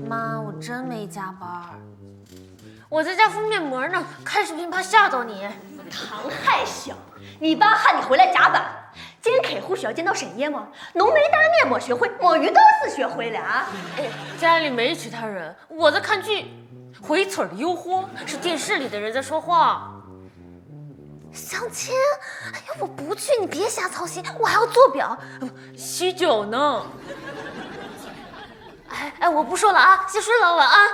妈，我真没加班，我在家敷面膜呢，看视频怕吓到你。唐还小，你爸喊你回来加班。今天客户需要见到深夜吗？浓眉大面膜学会，摸鱼都是学会了啊！家里没其他人，我在看剧。回村的诱惑是电视里的人在说话。相亲？哎呀，我不去，你别瞎操心，我还要做表，喜酒呢。哎，我不说了啊，先睡了，晚安。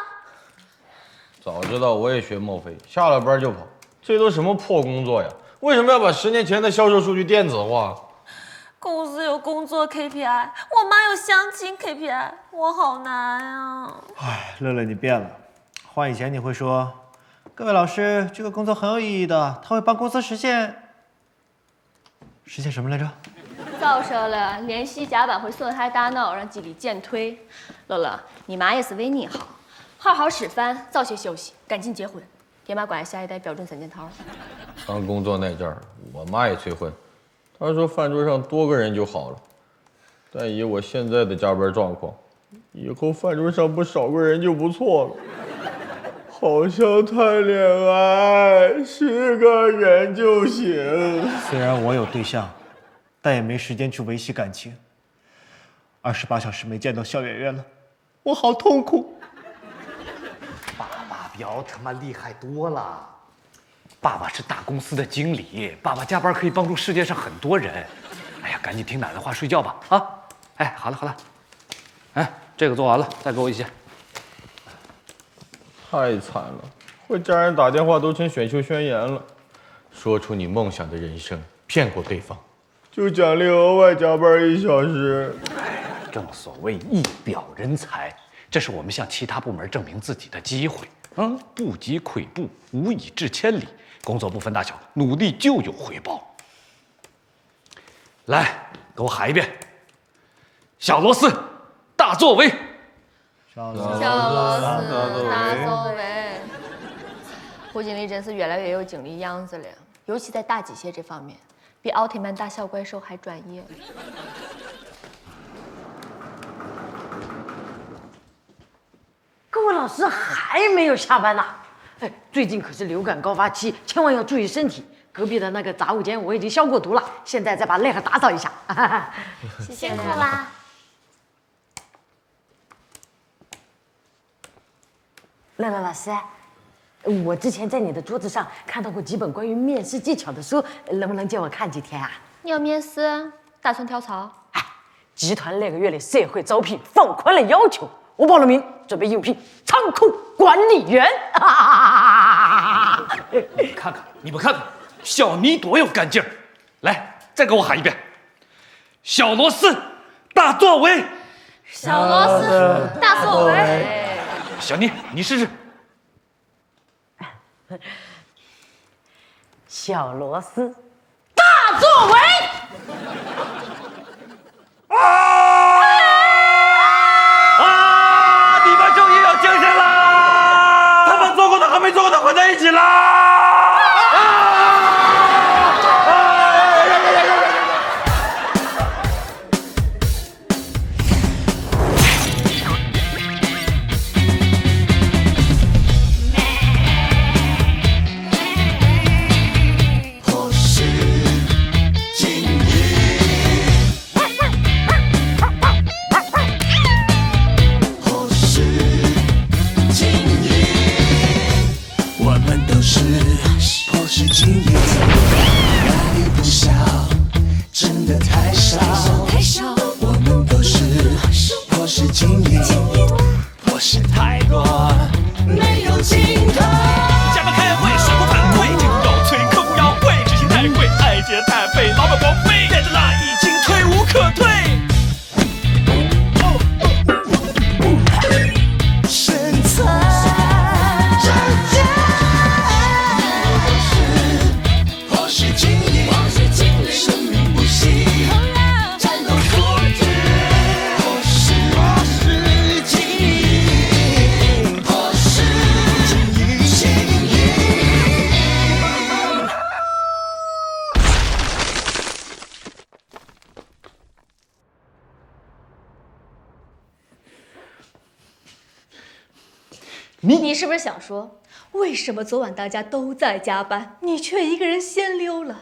早知道我也学莫非，下了班就跑，这都什么破工作呀？为什么要把10年前的销售数据电子化？公司有工作 KPI， 我妈有相亲 KPI， 我好难啊。哎，乐乐你变了，换以前你会说，各位老师，这个工作很有意义的，它会帮公司实现什么来着？早说了，连续加班会损害大脑，让记忆力减退。乐乐，你妈也是为你好，好好吃饭，早些休息，赶紧结婚，爹妈关下一代标准3件套。刚工作那阵儿，我妈也催婚，她说饭桌上多个人就好了。但以我现在的加班状况，以后饭桌上不少个人就不错了。好像谈恋爱10个人就行。虽然我有对象，但也没时间去维系感情。28小时没见到小圆圆了，我好痛苦。爸爸比奥特曼厉害多了。爸爸是大公司的经理，爸爸加班可以帮助世界上很多人。哎呀，赶紧听奶奶话睡觉吧啊！哎，好了好了，哎，这个做完了，再给我一些。太惨了，和家人打电话都成选秀宣言了。说出你梦想的人生，骗过对方，就奖励额外加班1小时。哎，正所谓一表人才，这是我们向其他部门证明自己的机会。不积跬步，无以至千里。工作不分大小，努力就有回报。来，给我喊一遍：小螺丝，大作为。小小螺丝大作为。胡经理真是越来越有经理样子了，尤其在大机械这方面，比奥特曼打小怪兽还专业。各位老师还没有下班呢？哎，最近可是流感高发期，千万要注意身体。隔壁的那个杂物间我已经消过毒了，现在再把那个打扫一下。辛苦啦。乐乐老师，我之前在你的桌子上看到过几本关于面试技巧的书，能不能借我看几天啊？你要面试，打算跳槽？哎，集团那个月的社会招聘放宽了要求，我报了名，准备应聘仓库管理员。你们看看，小妮多有干劲儿！来，再给我喊一遍：小螺丝，大作为。小螺丝大作为。小妮，你试试。小螺丝，大作为。你们终于有精神啦！他们做过的和没做过的混在一起啦！或是今日。你是不是想说，为什么昨晚大家都在加班，你却一个人先溜了？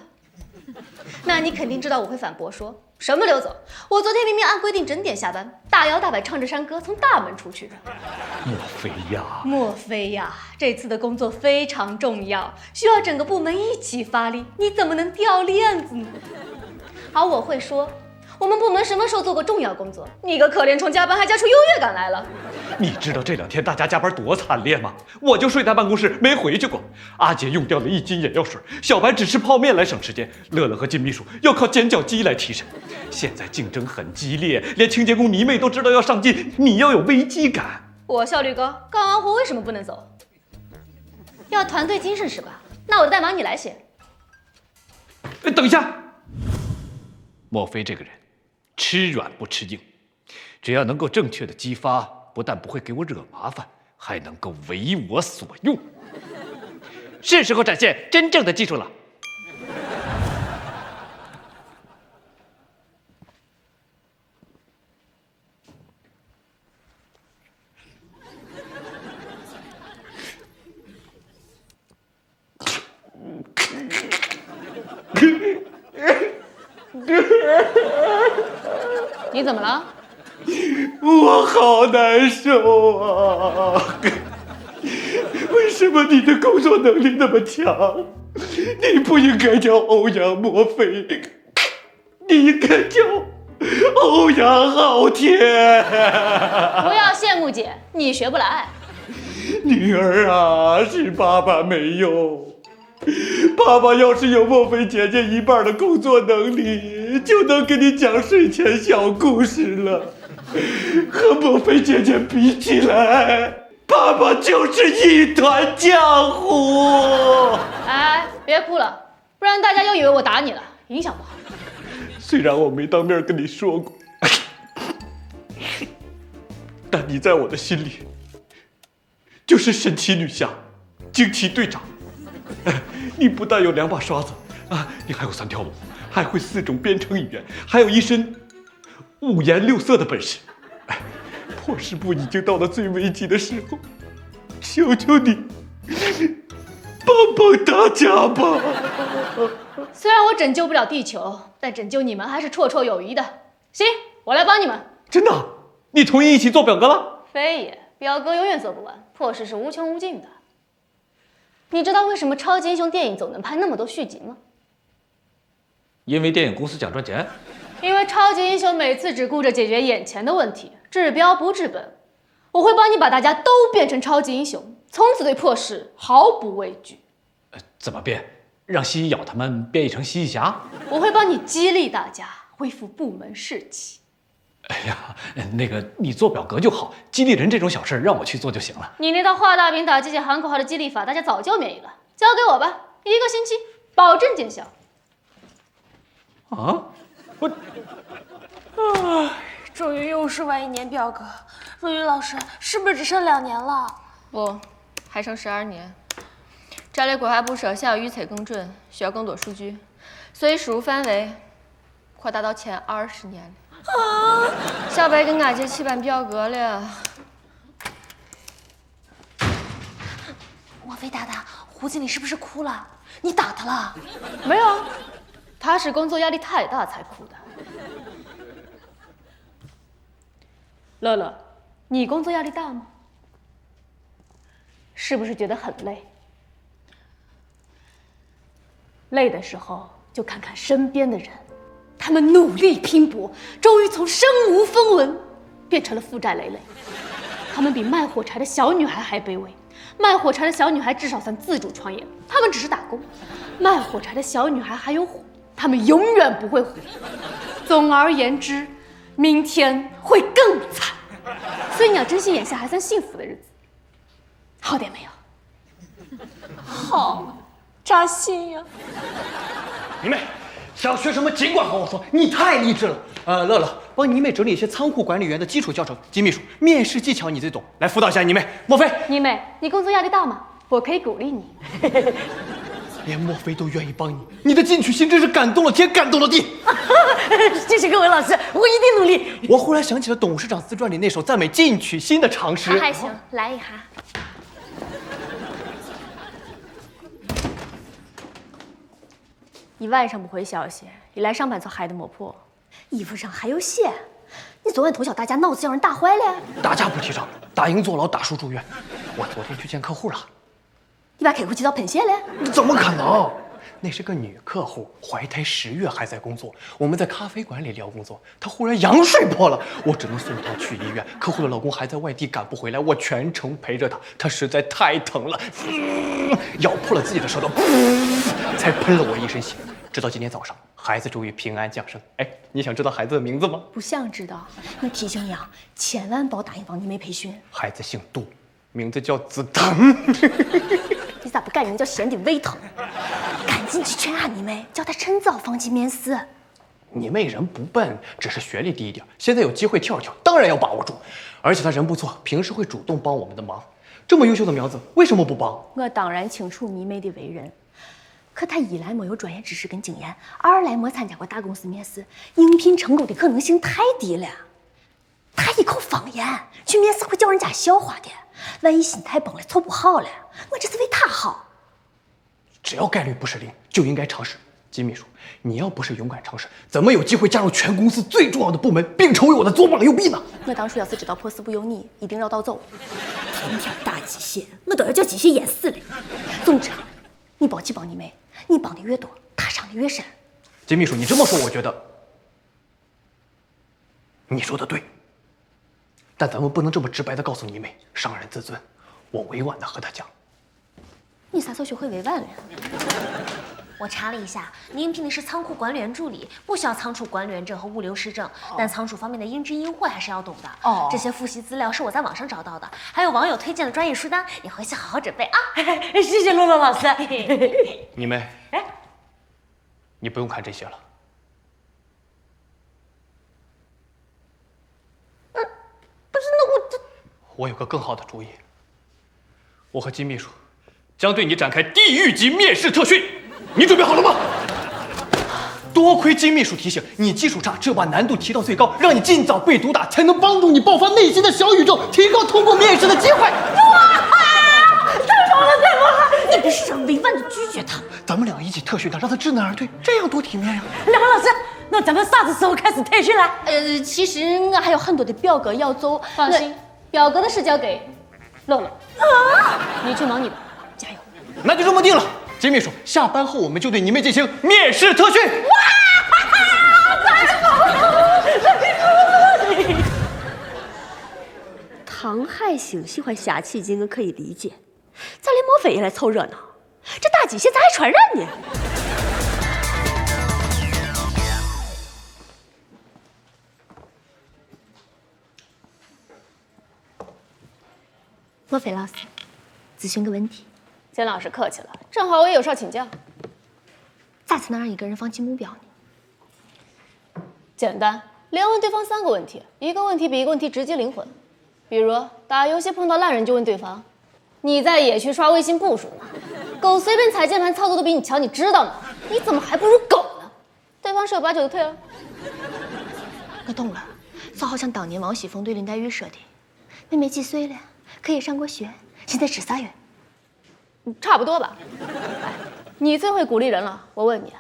那你肯定知道我会反驳说，什么溜走？我昨天明明按规定整点下班，大摇大摆唱着山歌从大门出去的。莫非呀？莫非呀？这次的工作非常重要，需要整个部门一起发力，你怎么能掉链子呢？而我会说，我们部门什么时候做过重要工作？你个可怜虫加班还加出优越感来了。你知道这2天大家加班多惨烈吗？我就睡他办公室，没回去过。阿杰用掉了1斤眼药水，小白只吃泡面来省时间，乐乐和金秘书要靠煎饺机来提神。现在竞争很激烈，连清洁工泥妹都知道要上进，你要有危机感。我效率高，干完活为什么不能走？要团队精神是吧？那我的代码你来写。等一下，莫非这个人吃软不吃硬，只要能够正确的激发，不但不会给我惹麻烦，还能够为我所用。是时候展现真正的技术了。你怎么了？我好难受啊！为什么你的工作能力那么强？你不应该叫欧阳墨菲，你应该叫欧阳昊天。不要羡慕姐，你学不来。女儿啊，是爸爸没用。爸爸要是有墨菲姐姐1半的工作能力，就能给你讲睡前小故事了。和墨菲姐姐比起来，爸爸就是一团浆糊。哎，别哭了，不然大家又以为我打你了，影响不好。虽然我没当面跟你说过，但你在我的心里就是神奇女侠、惊奇队长。你不但有2把刷子啊，你还有3条龙，还会4种编程语言，还有一身5颜6色的本事。破事部已经到了最危急的时候，求求你帮帮大家吧！虽然我拯救不了地球，但拯救你们还是绰绰有余的。行，我来帮你们。真的？你同意一起做表格了？非也，表格永远做不完，破事是无穷无尽的。你知道为什么超级英雄电影总能拍那么多续集吗？因为电影公司想赚钱。因为超级英雄每次只顾着解决眼前的问题，治标不治本。我会帮你把大家都变成超级英雄，从此对破事毫不畏惧。怎么变？让蜥蜴咬他们变异成蜥蜴侠？我会帮你激励大家，恢复部门士气。哎呀，那个你做表格就好，激励人这种小事让我去做就行了。你那套画大饼打机械喊口号的激励法，大家早就免疫了，交给我吧，1个星期保证见效。啊？我，终于又是完1年表格，若雨老师是不是只剩2年了？不，还剩12年。战略规划部设想要预测更准，需要更多数据，所以输入范围扩大到前20年了。小白跟俺姐起办表格了。莫非大大，胡经理是不是哭了？你打他了？没有，他是工作压力太大才哭的。乐乐，你工作压力大吗？是不是觉得很累？累的时候就看看身边的人，他们努力拼搏，终于从身无分文变成了负债累累。他们比卖火柴的小女孩还卑微，卖火柴的小女孩至少算自主创业，他们只是打工。卖火柴的小女孩还有火，他们永远不会火。总而言之，明天会更惨。所以你要珍惜眼下还算幸福的日子。好点没有？好，扎心呀！你妹，想学什么尽管跟我说，你太励志了。乐乐，帮你妹整理一些仓库管理员的基础教程。金秘书，面试技巧你最懂，来辅导一下你妹。莫非，你妹，你工作压力大吗？我可以鼓励你。连莫非都愿意帮你，你的进取心真是感动了天，感动了地。谢谢各位老师，我一定努力。我忽然想起了董事长自传里那首赞美进取心的长诗。还行，来一哈。你晚上不回消息，一来上班就害得没破，衣服上还有血。你昨晚通宵打架，脑子让人打坏了。打架不提倡，打赢坐牢，打输住院。我昨天去见客户了。你把客户气到喷血了？怎么可能？那是个女客户，怀胎10月还在工作。我们在咖啡馆里聊工作，她忽然羊水破了，我只能送她去医院。客户的老公还在外地赶不回来，我全程陪着她，她实在太疼了，咬破了自己的舌头，才喷了我一身血。直到今天早上，孩子终于平安降生。哎，你想知道孩子的名字吗？不想知道。那提醒你啊，千万别答应帮你妹培训。孩子姓杜，名字叫子腾。你咋不改名叫贤弟胃疼？赶紧去劝俺你妹，叫她趁早放弃面试。你妹人不笨，只是学历低一点。现在有机会跳跳，当然要把握住。而且她人不错，平时会主动帮我们的忙。这么优秀的苗子，为什么不帮？我当然清楚你妹的为人，可她一来没有专业知识跟经验，二来没参加过大公司面试，应聘成功的可能性太低了。她一口方言，去面试会叫人家笑话的。万一心态崩了，做不好了，我这是为她好。只要概率不是0，就应该尝试。金秘书，你要不是勇敢尝试，怎么有机会加入全公司最重要的部门，并成为我的左膀右臂呢？我当初要是知道破事不由你，一定绕道走。天天打鸡血，我都要叫鸡血淹死了。总之，你别去帮你妹，你帮的越多，她伤的越深。金秘书，你这么说，我觉得你说的对。但咱们不能这么直白的告诉你妹，伤人自尊。我委婉的和她讲。你啥时候学会委婉了？我查了一下，你应聘的是仓库管理员助理，不需要仓储管理员证和物流师证，但仓储方面的应知应会还是要懂的。这些复习资料是我在网上找到的，还有网友推荐的专业书单，你回去好好准备啊！谢谢洛洛老师。你妹，你不用看这些了。不是，那我有个更好的主意。我和金秘书将对你展开地狱级面试特训，你准备好了吗？多亏金秘书提醒，你技术差，这把难度提到最高，让你尽早被毒打，才能帮助你爆发内心的小宇宙，提高通过面试的机会。哇！太棒了，太棒了！你别是委婉的拒绝他。咱们俩一起特训他，让他知难而退，这样多体面呀！两位老师，那咱们啥子时候开始特训了？其实我还有很多的表格要走。放心，表格的事交给乐乐。你去忙你的，加油！那就这么定了。金秘书，下班后我们就对你妹进行面试特训。唐海星喜欢瞎起劲，我可以理解。咋连莫非也来凑热闹？这大鸡血咋还传染呢？莫非老师，咨询个问题。金老师客气了，正好我也有事请教。咋才能让一个人放弃目标呢？简单，连问对方3个问题，一个问题比一个问题直击灵魂。比如打游戏碰到烂人，就问对方：“你在野区刷微信步数吗？狗随便踩键盘操作都比你强，你知道吗？你怎么还不如狗呢？”对方十有8九就退了。我懂了，就好像当年王熙凤对林黛玉说的：“妹妹几岁了？可也上过学，现在吃啥药？”差不多吧。哎，你最会鼓励人了。我问你，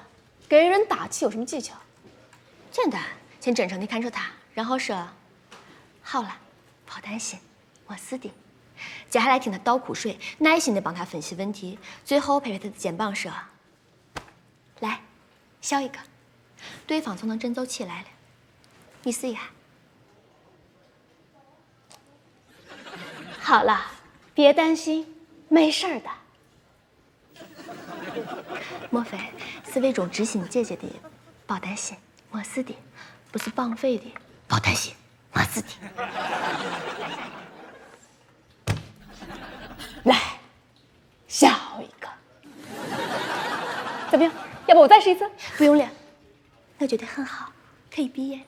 给人打气有什么技巧？简单，先真诚地看着他，然后说：“好了，别担心，我是的。”接下来听他倒苦水，耐心地帮他分析问题，最后拍拍他的肩膀说：“来，笑一个。”对方就能振作起来了。你试一下。好了，别担心，没事儿的。莫非是那种知心姐姐的别担心，我是的，不是绑匪的别担心，我是的。来，笑一个。怎么样？要不我再试一次？不用了，我觉得很好，可以毕业了。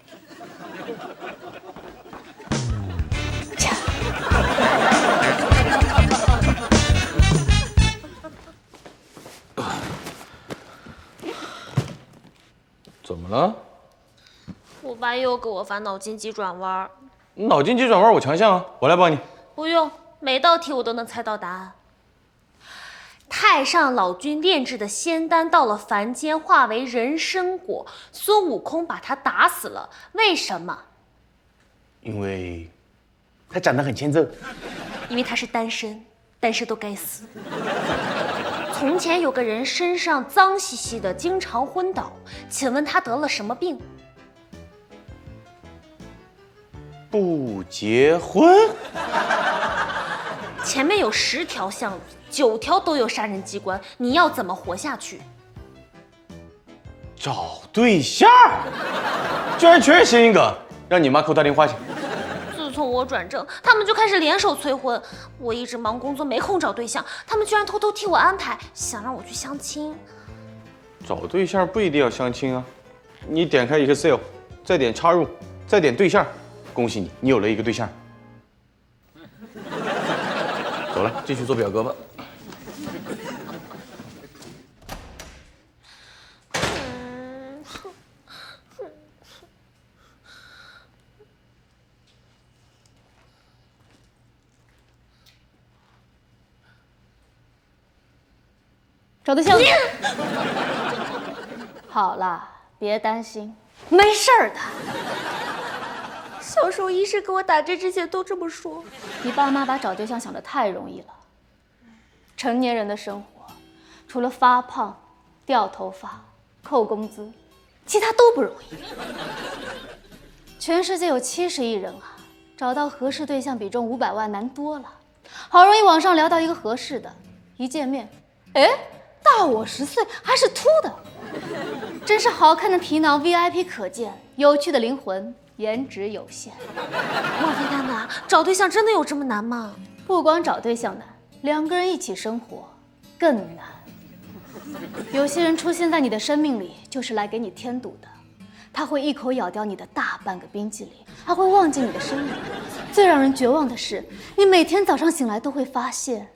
怎么了？我爸又给我发脑筋急转弯。脑筋急转弯我强项啊，我来帮你。不用，每道题我都能猜到答案。他太上老君炼制的仙丹到了凡间，化为人参果，孙悟空把他打死了。为什么？因为他长得很欠揍。因为他是单身，单身都该死。从前有个人身上脏兮兮的，经常昏倒，请问他得了什么病？不结婚？前面有10条项，9条都有杀人机关，你要怎么活下去？找对象？居然全是谐音梗，让你妈给我打电话去。自从我转正，他们就开始联手催婚。我一直忙工作，没空找对象，他们居然偷偷替我安排，想让我去相亲。找对象不一定要相亲啊，你点开 Excel， 再点插入，再点对象，恭喜你，你有了一个对象。走了，继续做表格吧。找对象。好了，别担心，没事儿的。小时候医生给我打针之前都这么说。你爸妈把找对象想得太容易了。成年人的生活，除了发胖、掉头发、扣工资，其他都不容易。全世界有70亿人啊，找到合适对象比中500万难多了。好容易网上聊到一个合适的，一见面，哎，大我10岁，还是秃的，真是好看的皮囊 VIP 可见，有趣的灵魂颜值有限。莫非丹娜，找对象真的有这么难吗？不光找对象难，2个人一起生活更难。有些人出现在你的生命里，就是来给你添堵的。他会一口咬掉你的大半个冰淇淋，还会忘记你的生日。最让人绝望的是，你每天早上醒来都会发现，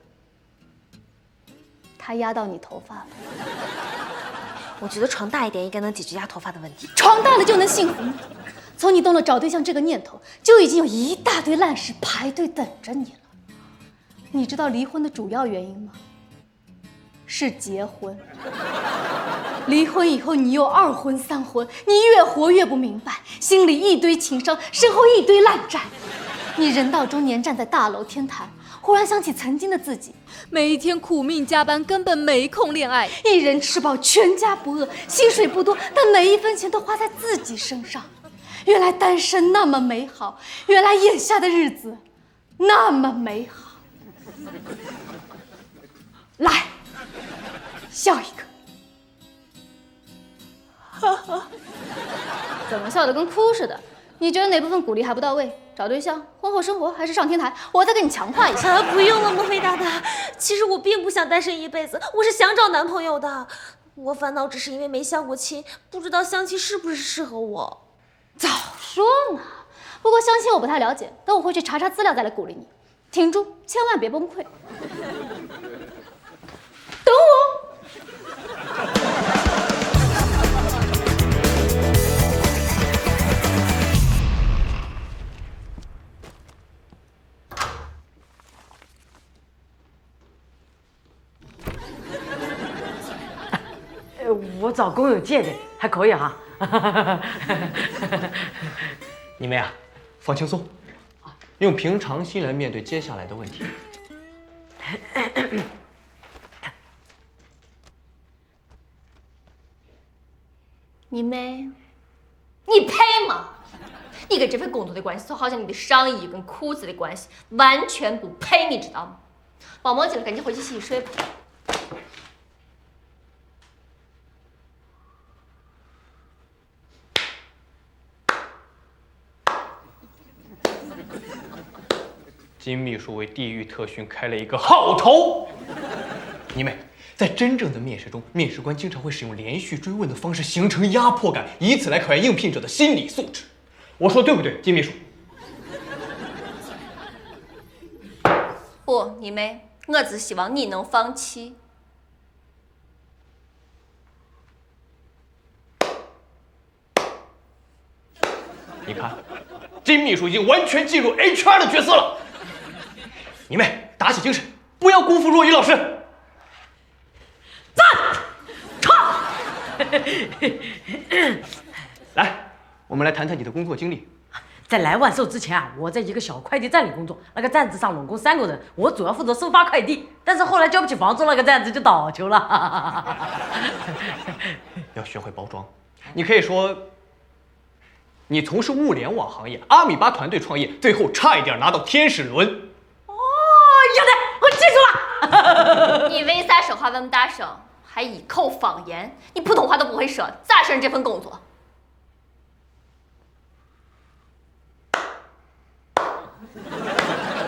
他压到你头发了。我觉得床大一点应该能解决压头发的问题。床大了就能幸福吗？从你动了找对象这个念头，就已经有一大堆烂事排队等着你了。你知道离婚的主要原因吗？是结婚。离婚以后，你又2婚3婚，你越活越不明白，心里一堆情伤，身后一堆烂债。你人到中年，站在大楼天台，忽然想起曾经的自己，每一天苦命加班，根本没空恋爱，一人吃饱全家不饿，薪水不多，但每一分钱都花在自己身上。原来单身那么美好，原来眼下的日子那么美好。来，笑一个。怎么笑得跟哭似的？你觉得哪部分鼓励还不到位？找对象、婚后生活，还是上天台？我再给你强化一下。不用了，莫非大大。其实我并不想单身一辈子，我是想找男朋友的。我烦恼只是因为没相过亲，不知道相亲是不是适合我。早说呢！不过相亲我不太了解，等我回去查查资料再来鼓励你。挺住，千万别崩溃。等我。我找工友借的，还可以哈。你们呀，放轻松，用平常心来面对接下来的问题。你妹，你配吗？你跟这份工作的关系，就好像你的上衣跟裤子的关系，完全不配，你知道吗？把毛巾了，赶紧回去洗洗睡吧。金秘书为地狱特训开了一个好头。你们在真正的面试中，面试官经常会使用连续追问的方式，形成压迫感，以此来考验应聘者的心理素质。我说对不对，金秘书？不，你妹，我只希望你能放弃。你看，金秘书已经完全进入 HR 的角色了。你们打起精神，不要辜负若雨老师。来，我们来谈谈你的工作经历。在来万寿之前啊，我在一个小快递站里工作，那个站子上拢共3个人，我主要负责收发快递。但是后来交不起房租，那个站子就倒球了。要学会包装，你可以说，你从事物联网行业，阿米巴团队创业，最后差一点拿到天使轮。哦，有的，我记住了。你为啥说话那么大声，还一口方言？你普通话都不会说，咋胜任这份工作？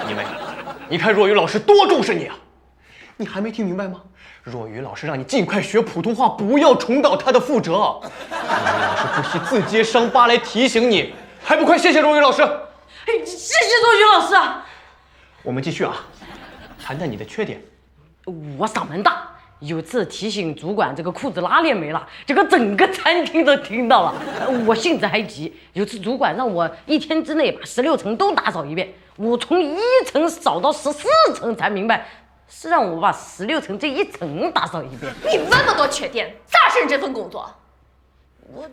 你妹，你看若雨老师多重视你啊！你还没听明白吗？若雨老师让你尽快学普通话，不要重蹈他的覆辙。若雨老师不惜自揭伤疤来提醒你，还不快谢谢若雨老师？谢谢若雨老师啊。我们继续啊，谈谈你的缺点。我嗓门大，有次提醒主管这个裤子拉链没了，结果整个餐厅都听到了。我性子还急，有次主管让我1天之内把16层都打扫一遍，我从1层扫到14层才明白，是让我把16层这1层打扫一遍。你那么多缺点，咋胜任这份工作？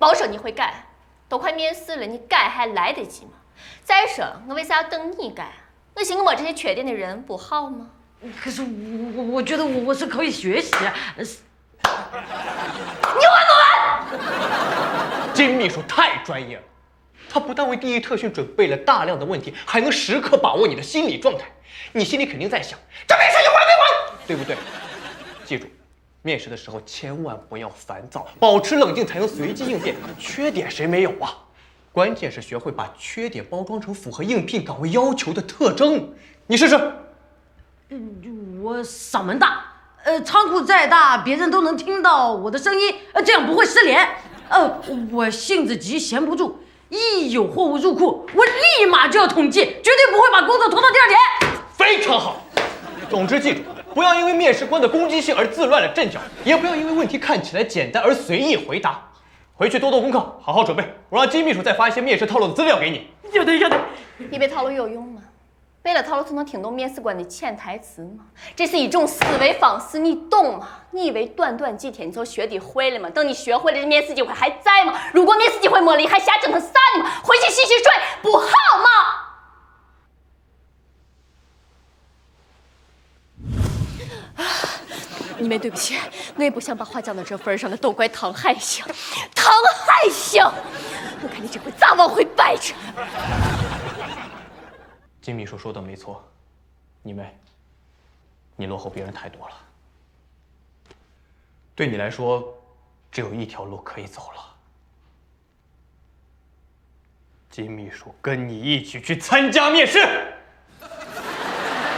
保守你会改，都快面试了，你改还来得及吗？再说，我为啥要等你改？我寻我这些缺点的人不好吗？可是我觉得我是可以学习啊。你完不完？金秘书太专业了，他不但为第一特训准备了大量的问题，还能时刻把握你的心理状态。你心里肯定在想，这面试你完没完？对不对？记住，面试的时候千万不要烦躁，保持冷静才能随机应变。缺点谁没有啊？关键是学会把缺点包装成符合应聘岗位要求的特征。你试试。我嗓门大，仓库再大，别人都能听到我的声音，这样不会失联。我性子急，闲不住，一有货物入库，我立马就要统计，绝对不会把工作拖到第2天。非常好。总之记住，不要因为面试官的攻击性而自乱了阵脚，也不要因为问题看起来简单而随意回答。回去多做功课，好好准备。我让金秘书再发一些面试套路的资料给你。有的。以为套路有用吗？背了套路就能听懂面试官的潜台词吗？这是一种思维方式，你懂吗？你以为短短几天你就学得会了吗？等你学会了，这面试机会还在吗？如果面试机会没了，还瞎折腾啥呢吗？回去洗洗睡不好吗？你们对不起，我也不想把话讲到这份上了，都怪唐海香。唐海香，我看你这回咋往回掰扯。金秘书说的没错，你妹，你落后别人太多了。对你来说，只有一条路可以走了。金秘书跟你一起去参加面试，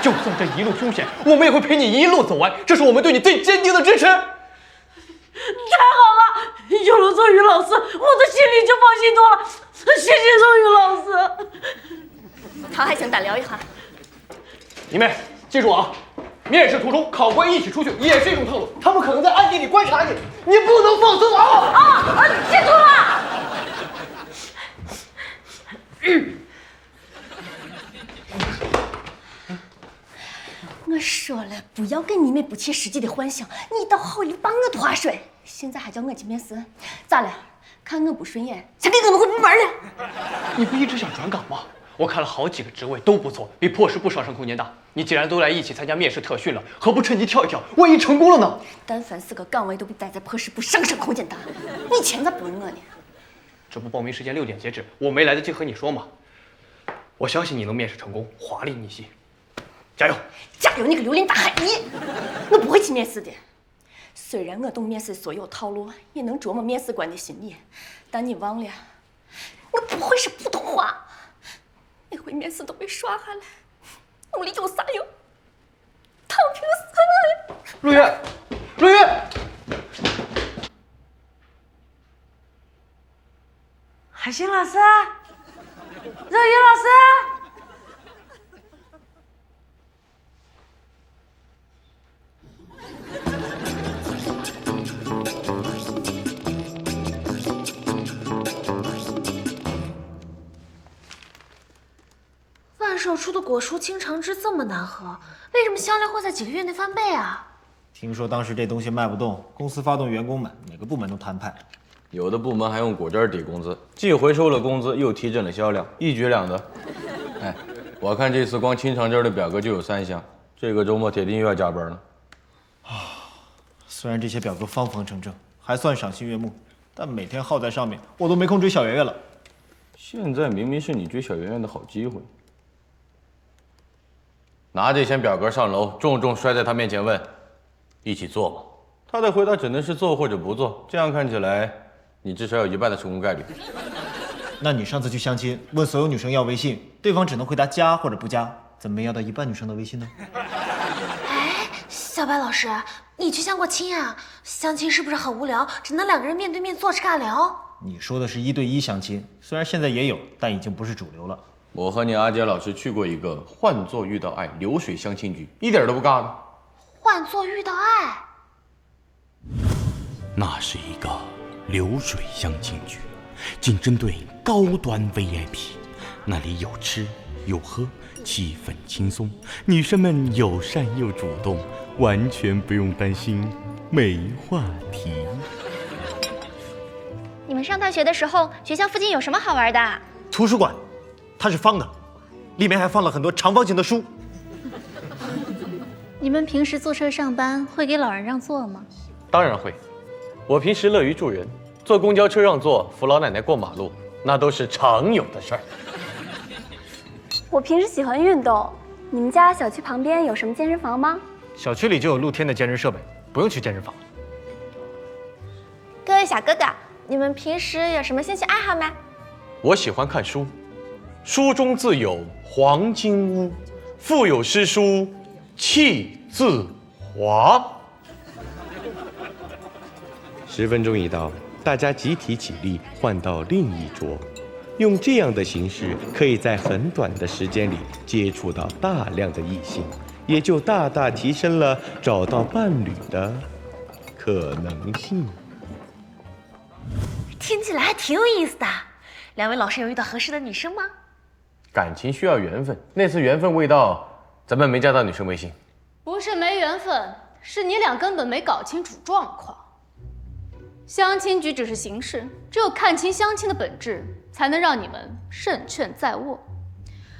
就算这一路凶险，我们也会陪你一路走完，这是我们对你最坚定的支持。太好了，有了若雨老师，我的心里就放心多了。谢谢若雨老师。唐海香，单聊一下。你妹，记住啊，面试途中考官一起出去也是一种套路，他们可能在暗地里观察你，你不能放松啊！记住了。我说了，不要跟你们不切实际的幻想，你到好里把我拖水，现在还叫我去面试，咋了？看我不顺眼，想给我弄回部门了？你不一直想转岗吗？我看了好几个职位都不错，比破师部上升空间大。你既然都来一起参加面试特训了，何不趁机跳一跳？万一成功了呢？但凡是个岗位，都比待在破师部上升空间大。你钱咋不问我呢？这不报名时间6点截止，我没来得及和你说吗？我相信你能面试成功，华丽逆袭，加油！加油，你个榴莲大海你！我不会去面试的。虽然我懂面试所有套路，也能琢磨面试官的心理，但你忘了，我不会是普通话。每回面试都被刷下来，努力有啥用？躺平死了！若月，若月，海星老师，若雨老师。万寿出的果蔬清肠汁这么难喝，为什么销量会在几个月内翻倍啊？听说当时这东西卖不动，公司发动员工买，每个部门都摊派。有的部门还用果汁抵工资，既回收了工资，又提振了销量，一举两得。哎，我看这次光清肠汁的表格就有3箱，这个周末铁定又要加班了。虽然这些表格方方正正，还算赏心悦目，但每天耗在上面，我都没空追小圆圆了。现在明明是你追小圆圆的好机会，拿这些表格上楼，重重摔在他面前问：“一起做吗？”他的回答只能是做或者不做。这样看起来，你至少有1半的成功概率。那你上次去相亲，问所有女生要微信，对方只能回答加或者不加，怎么没要到1半女生的微信呢？哎，小白老师，你去相过亲啊？相亲是不是很无聊？只能2个人面对面坐着尬聊？你说的是1对1相亲，虽然现在也有，但已经不是主流了。我和你阿杰老师去过一个换作遇到爱流水相亲局，一点都不尬的。换作遇到爱。那是一个流水相亲局，仅针对高端 VIP， 那里有吃有喝，气氛轻松，女生们友善又主动，完全不用担心没话题。你们上大学的时候，学校附近有什么好玩的？图书馆，它是方的，里面还放了很多长方形的书。你们平时坐车上班会给老人让座吗？当然会，我平时乐于助人，坐公交车让座，扶老奶奶过马路，那都是常有的事儿。我平时喜欢运动，你们家小区旁边有什么健身房吗？小区里就有露天的健身设备，不用去健身房。各位小哥哥，你们平时有什么兴趣爱好吗？我喜欢看书，书中自有黄金屋，腹有诗书气自华。10分钟一到，大家集体起立，换到另一桌。用这样的形式，可以在很短的时间里接触到大量的异性，也就大大提升了找到伴侣的可能性。听起来还挺有意思的。2位老师有遇到合适的女生吗？感情需要缘分，那次缘分未到，咱们没加到女生微信。不是没缘分，是你俩根本没搞清楚状况。相亲局只是形式，只有看清相亲的本质，才能让你们胜券在握。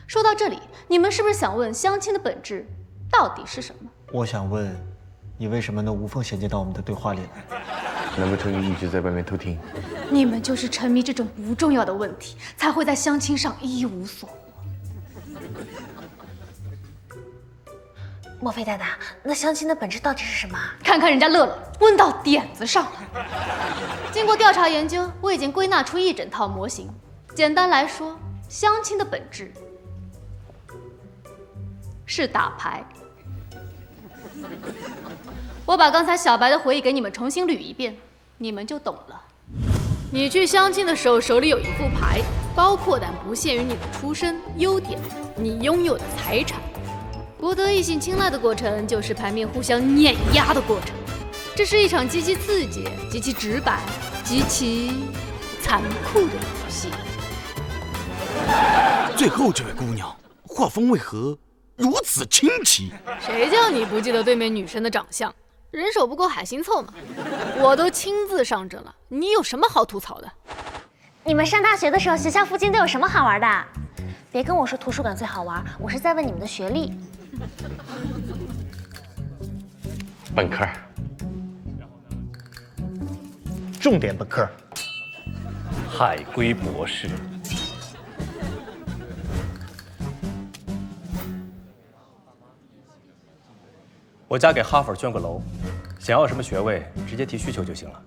说到这里，你们是不是想问相亲的本质到底是什么？我想问，你为什么能无缝衔接到我们的对话里来？难不成你一直在外面偷听？你们就是沉迷这种不重要的问题，才会在相亲上一无所获。莫非大大，那相亲的本质到底是什么？看看人家乐乐，问到点子上了。经过调查研究，我已经归纳出一整套模型。简单来说，相亲的本质是打牌。我把刚才小白的回忆给你们重新捋一遍，你们就懂了。你去相亲的时候，手里有一副牌，包括但不限于你的出身、优点、你拥有的财产。博得异性青睐的过程，就是牌面互相碾压的过程。这是一场极其刺激、极其直白、极其残酷的游戏。最后这位姑娘画风为何如此清奇？谁叫你不记得对面女生的长相？人手不够海星凑嘛。我都亲自上阵了，你有什么好吐槽的？你们上大学的时候，学校附近都有什么好玩的？别跟我说图书馆最好玩，我是在问你们的学历。本科，重点本科，海归博士。我家给哈佛捐过楼，想要什么学位，直接提需求就行了。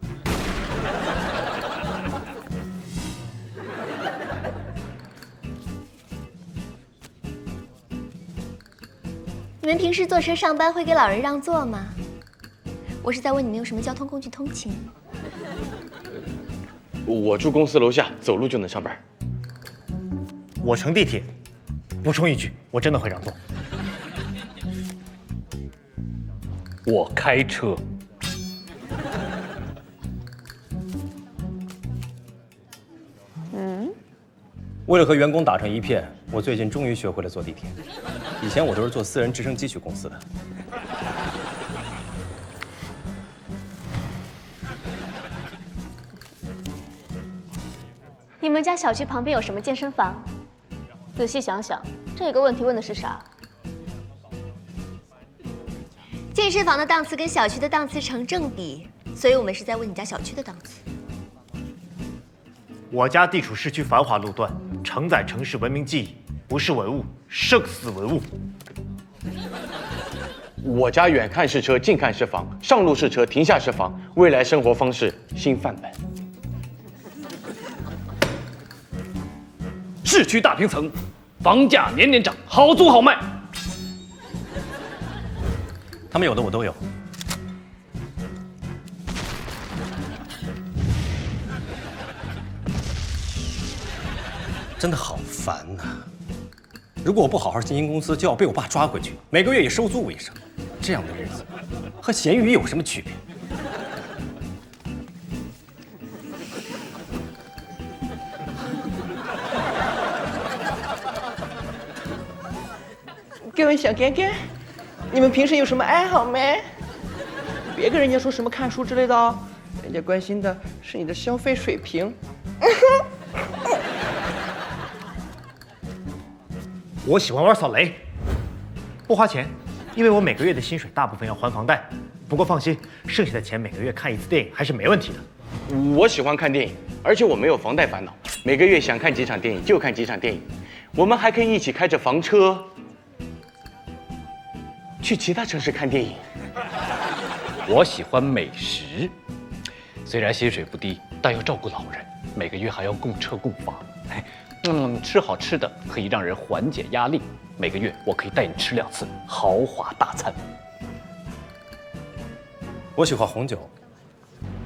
你们平时坐车上班会给老人让座吗？我是在问你们有什么交通工具通勤。我住公司楼下，走路就能上班。我乘地铁。补充一句，我真的会让座。我开车。为了和员工打成一片，我最近终于学会了坐地铁。以前我都是坐私人直升机去公司的。你们家小区旁边有什么健身房？仔细想想，这个问题问的是啥？健身房的档次跟小区的档次成正比，所以我们是在问你家小区的档次。我家地处市区繁华路段，承载城市文明记忆，不是文物，胜似文物。我家远看是车，近看是房，上路是车，停下是房，未来生活方式新范本。市区大平层，房价年年涨，好租好卖。他们有的我都有。真的好烦呐！如果我不好好经营公司，就要被我爸抓回去，每个月以收租为生。这样的日子和咸鱼有什么区别？各位小哥哥，你们平时有什么爱好没？别跟人家说什么看书之类的哦，人家关心的是你的消费水平。我喜欢玩扫雷，不花钱，因为我每个月的薪水大部分要还房贷。不过放心，剩下的钱每个月看一次电影还是没问题的。我喜欢看电影，而且我没有房贷烦恼，每个月想看几场电影就看几场电影。我们还可以一起开着房车去其他城市看电影。我喜欢美食，虽然薪水不低，但要照顾老人，每个月还要供车供房。吃好吃的可以让人缓解压力，每个月我可以带你吃2次豪华大餐。我喜欢红酒，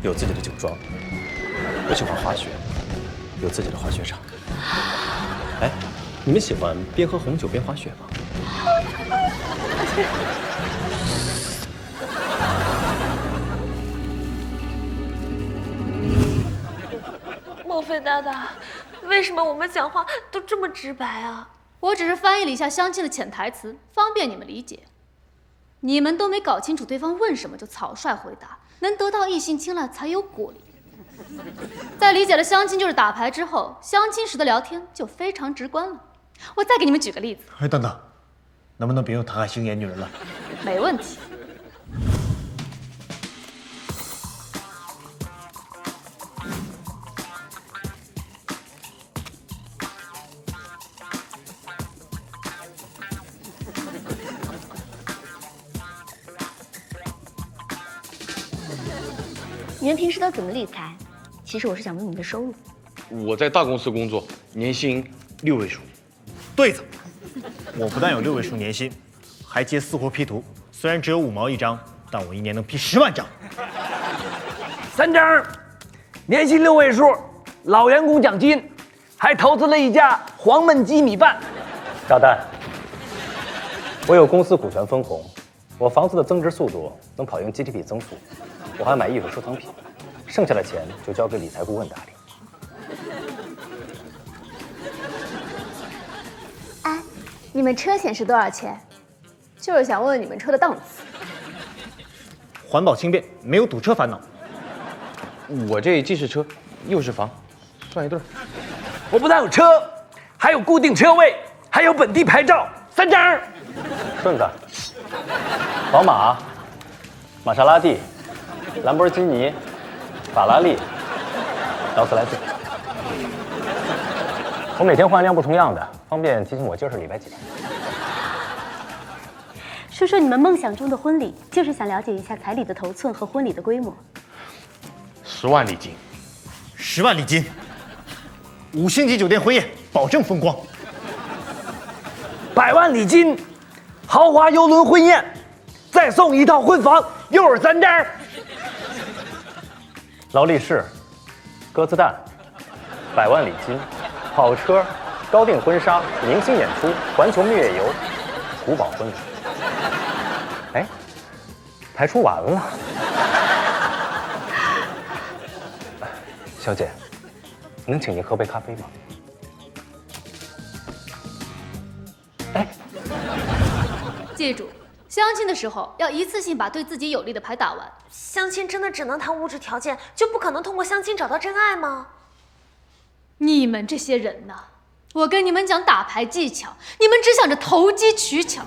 有自己的酒庄；我喜欢滑雪，有自己的滑雪场。哎，你们喜欢边喝红酒边滑雪吗？莫非大大，为什么我们讲话都这么直白啊？我只是翻译了一下相亲的潜台词，方便你们理解。你们都没搞清楚对方问什么就草率回答，能得到异性青睐才有果力。在理解了相亲就是打牌之后，相亲时的聊天就非常直观了。我再给你们举个例子。哎，等等，能不能别用谈海星眼女人了？没问题。你们平时都怎么理财？其实我是想问你的收入。我在大公司工作，年薪6位数。对子，我不但有6位数年薪，还接私活 P 图，虽然只有5毛一张，但我一年能 P10万张。三张，年薪6位数，老员工奖金，还投资了一家黄焖鸡米饭。炸弹，我有公司股权分红，我房子的增值速度能跑赢 GDP 增速，我还买艺术收藏品，剩下的钱就交给理财顾问打理。哎，你们车险是多少钱？就是想问问你们车的档次。环保轻便，没有堵车烦恼。我这既是车又是房，算一对。我不但有车，还有固定车位，还有本地牌照，3张。顺子，宝马、玛莎拉蒂、兰博基尼、法拉利、劳斯莱斯。我每天换一辆不重样的，方便提醒我今儿是礼拜几。说说你们梦想中的婚礼，就是想了解一下彩礼的头寸和婚礼的规模。10万礼金，10万礼金，5星级酒店婚宴，保证风光。100万礼金，豪华游轮婚宴，再送一套婚房，又是3张。劳力士、鸽子蛋、100万礼金、跑车、高定婚纱、明星演出、环球蜜月游、古堡婚礼。哎，排除完了。小姐，能请您喝杯咖啡吗？记住，相亲的时候要一次性把对自己有利的牌打完。相亲真的只能谈物质条件，就不可能通过相亲找到真爱吗？你们这些人呐，我跟你们讲打牌技巧，你们只想着投机取巧。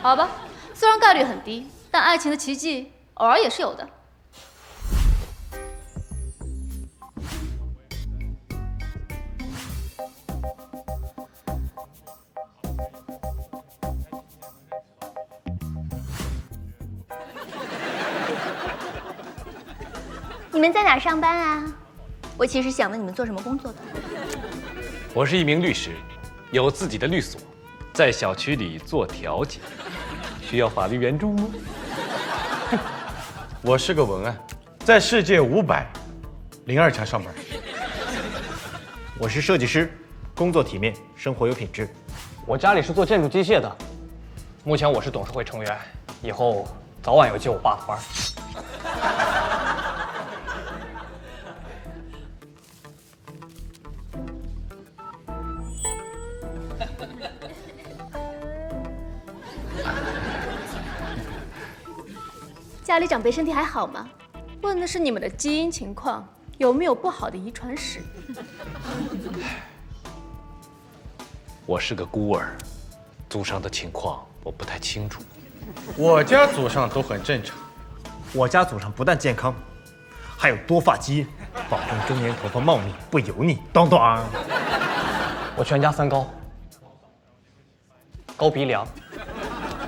好吧，虽然概率很低，但爱情的奇迹偶尔也是有的。你们在哪儿上班啊？我其实想问你们做什么工作的。我是一名律师，有自己的律所，在小区里做调解。需要法律援助吗？我是个文案，在世界502强上班。我是设计师，工作体面，生活有品质。我家里是做建筑机械的，目前我是董事会成员，以后早晚要接我爸的班。家里长辈身体还好吗？问的是你们的基因情况，有没有不好的遗传史？我是个孤儿，祖上的情况我不太清楚。我家祖上都很正常，我家祖上不但健康，还有多发基因，保证中年头发茂密不油腻。咚咚。我全家3高：高鼻梁、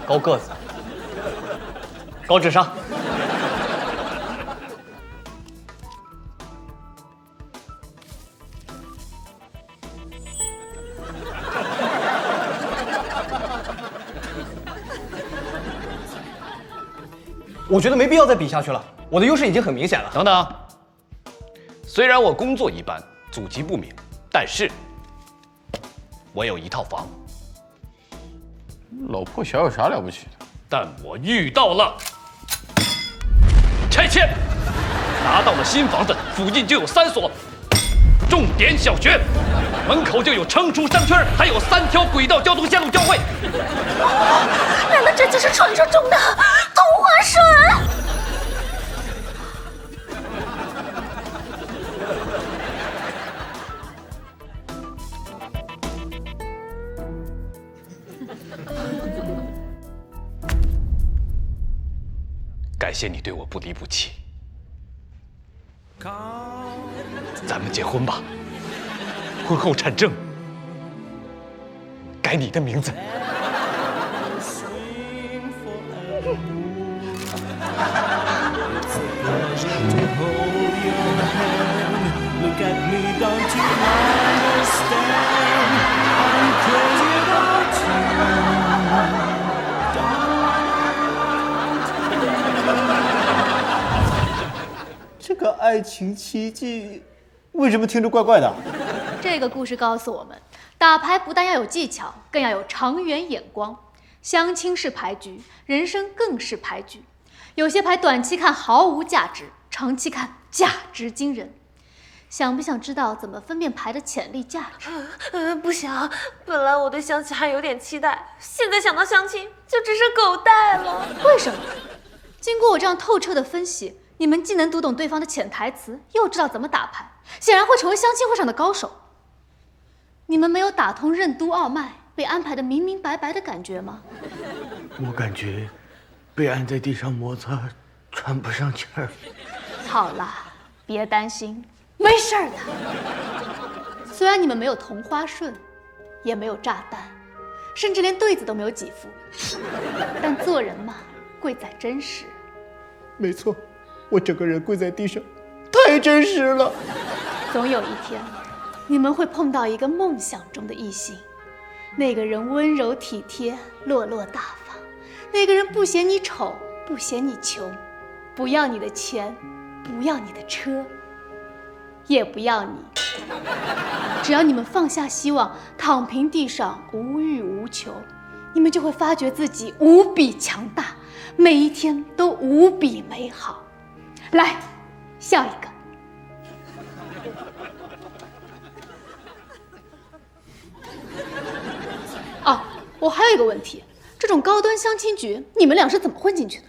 高个子、高智商。我觉得没必要再比下去了，我的优势已经很明显了。等等，虽然我工作一般，祖籍不明，但是我有1套房。老破小有啥了不起的？但我遇到了拆迁，拿到了新房子，附近就有3所重点小学，门口就有成熟商圈，还有3条轨道交通线路交汇。难道这就是传说中的同花顺？感谢你对我不离不弃，咱们结婚吧，婚后产证改你的名字。这个爱情奇迹，为什么听着怪怪的？这个故事告诉我们，打牌不但要有技巧，更要有长远眼光。相亲是牌局，人生更是牌局。有些牌短期看毫无价值，长期看价值惊人。想不想知道怎么分辨牌的潜力价值？不想。本来我对相亲还有点期待，现在想到相亲就只剩狗带了。为什么？经过我这样透彻的分析，你们既能读懂对方的潜台词，又知道怎么打牌，显然会成为相亲会上的高手。你们没有打通任督二脉，被安排的明明白白的感觉吗？我感觉被按在地上摩擦，喘不上气儿。好啦，别担心，没事儿的。虽然你们没有同花顺，也没有炸弹，甚至连对子都没有几副，但做人嘛，贵在真实。没错，我整个人跪在地上，太真实了。总有一天，你们会碰到一个梦想中的异性，那个人温柔体贴，落落大方，那个人不嫌你丑，不嫌你穷，不要你的钱，不要你的车，也不要你。只要你们放下希望，躺平地上无欲无求，你们就会发觉自己无比强大，每一天都无比美好。来，笑一个。哦，我还有一个问题，这种高端相亲局，你们俩是怎么混进去的？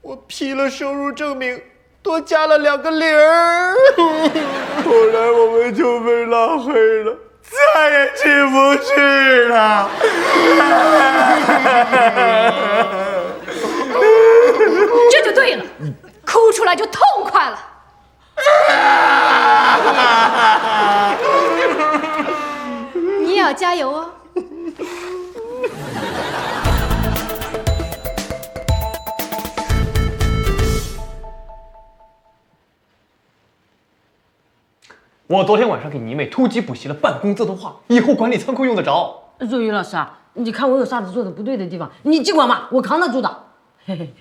我批了收入证明，多加了2个0儿。后来我们就被拉黑了，再也进不去了。这就对了，哭出来就痛快了。你也要加油哦。我昨天晚上给你妹突击补习了半工自动化，以后管理仓库用得着。若雨老师啊，你看我有啥子做的不对的地方，你尽管骂，我扛得住的。嘿嘿。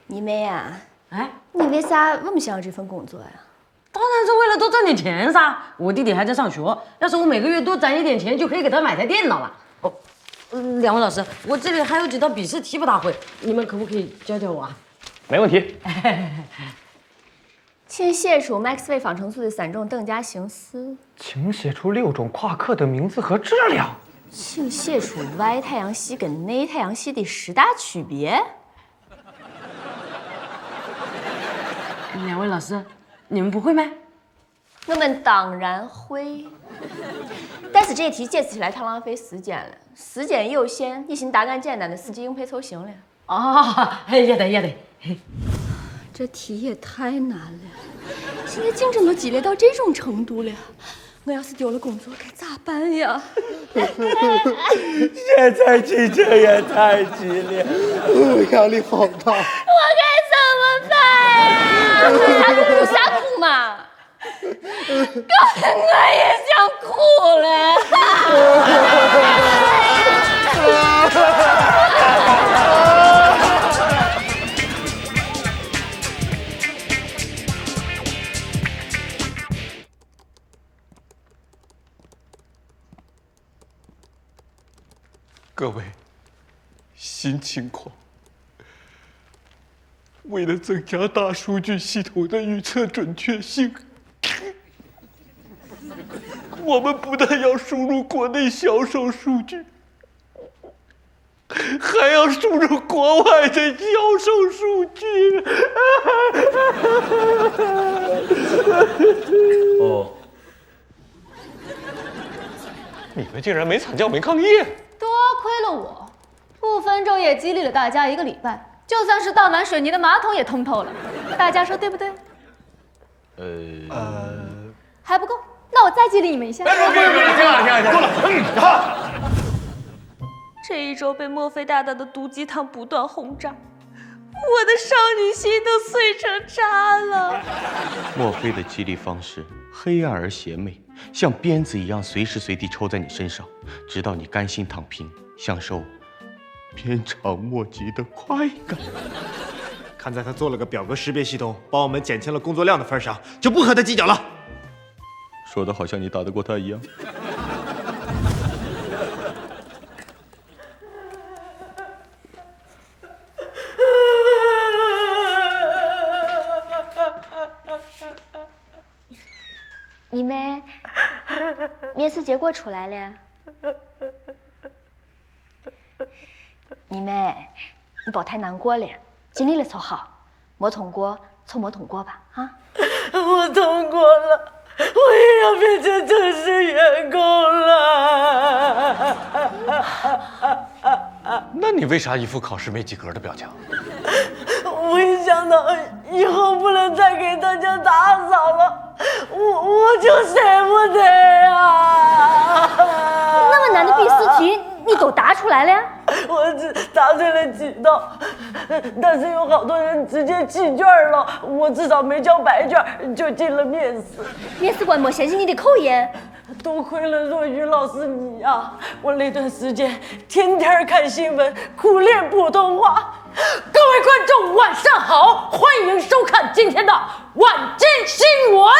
你妹啊，哎，你为啥那么想要这份工作呀？当然是为了多赚点钱噻。我弟弟还在上学，要是我每个月多攒一点钱，就可以给他买台电脑了。哦，2位老师，我这里还有几道笔试题不大会，你们可不可以教教我啊？没问题。请写出麦克斯韦方程组的3种等价形式。请写出6种夸克的名字和质量。请写出外太阳系跟内太阳系的10大区别。2位老师，你们不会吗？我们当然会，但是这题解释起来太浪费时间了，时间有限，你寻答案简单的司机用配凑行了。啊，也得。这题也太难了，现在竞争都激烈到这种程度了，我要是丢了工作该咋办呀？现在竞争也太激烈，压力好大。我该怎么办呀？哭啥哭嘛？我也想哭了。各位，新情况。为了增加大数据系统的预测准确性，我们不但要输入国内销售数据，还要输入国外的销售数据。哦，你们竟然没惨叫没抗议？多亏了我，5分钟也激励了大家1个礼拜。就算是倒满水泥的马桶也通透了，大家说对不对？还不够，那我再激励你们一下。停了！这1周被墨菲大大的毒鸡汤不断轰炸，我的少女心都碎成渣了。墨菲的激励方式黑暗而邪魅，像鞭子一样随时随地抽在你身上，直到你甘心躺平，享受鞭长莫及的快感。看在他做了个表格识别系统，帮我们减轻了工作量的份上，就不和他计较了。说的好像你打得过他一样。你们面试结果出来了。你们，你别太难过了，尽力了凑好，没通过凑没通过吧，啊？我通过了，我也要变成正式员工了。那你为啥一副考试没及格的表情？我一想到以后不能再给大家打扫了，我就舍不得呀。那么难的笔试题，你都答出来了？我只答对了几道，但是有好多人直接弃卷了，我至少没交白卷就进了面试。面试官没嫌弃你的口音。多亏了若雨老师你呀，我那段时间天天看新闻，苦练普通话。各位观众晚上好，欢迎收看今天的晚间新闻。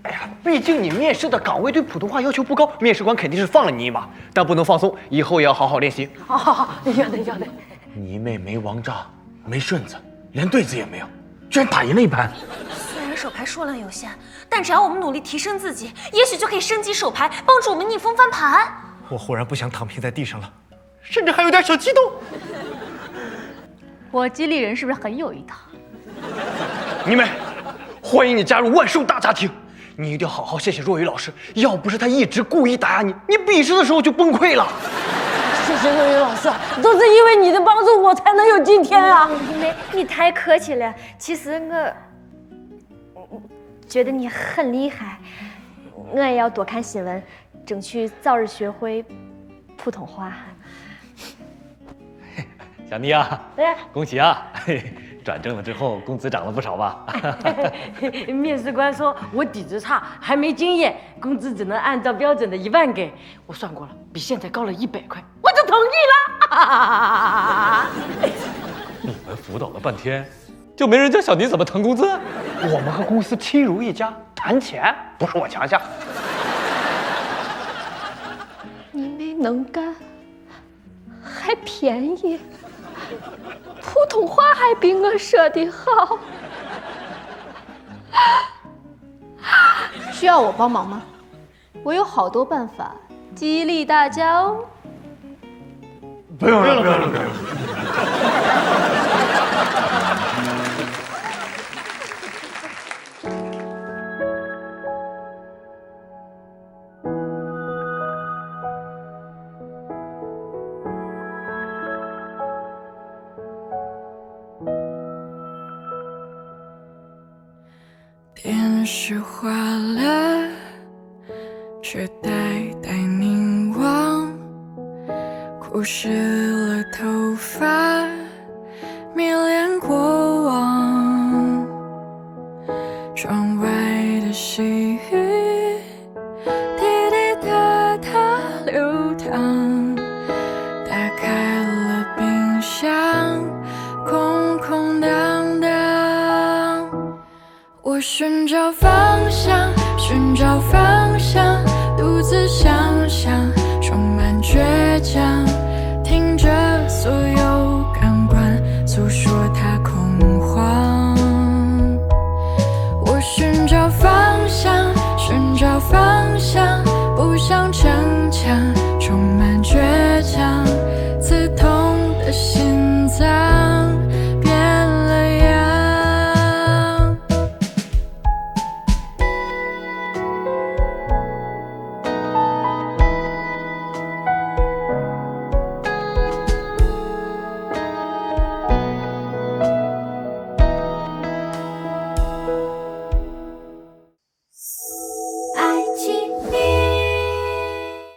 哎呀，毕竟你面试的岗位对普通话要求不高，面试官肯定是放了你一马，但不能放松，以后也要好好练习。好，要得。你妹没王炸，没顺子，连对子也没有，居然打赢了一盘。虽然手牌数量有限，但只要我们努力提升自己，也许就可以升级手牌，帮助我们逆风翻盘。我忽然不想躺平在地上了，甚至还有点小激动。我激励人是不是很有一套？你们，欢迎你加入万寿大家庭。你一定要好好谢谢若雨老师，要不是他一直故意打压你，你笔试的时候就崩溃了。谢谢若雨老师，都是因为你的帮助，我才能有今天啊！你太客气了。其实我觉得你很厉害，我也要多看新闻，争取早日学会普通话。小妮啊，哎，恭喜啊！转正了之后，工资涨了不少吧？面试官说我底子差，还没经验，工资只能按照标准的1万给。我算过了，比现在高了100块，我就同意了。你们辅导了半天，就没人教小妮怎么谈工资？我们和公司亲如一家，谈钱不是我强项。你没能干，还便宜。普通话还比我说的好。需要我帮忙吗？我有好多办法激励大家哦。不用了，不用了，不用了。电视坏了，却呆呆凝望，哭湿了头发，迷恋过往。窗外的细雨滴滴答答流淌，打开了冰箱，空空荡荡。我寻找方向，寻找方向，独自想。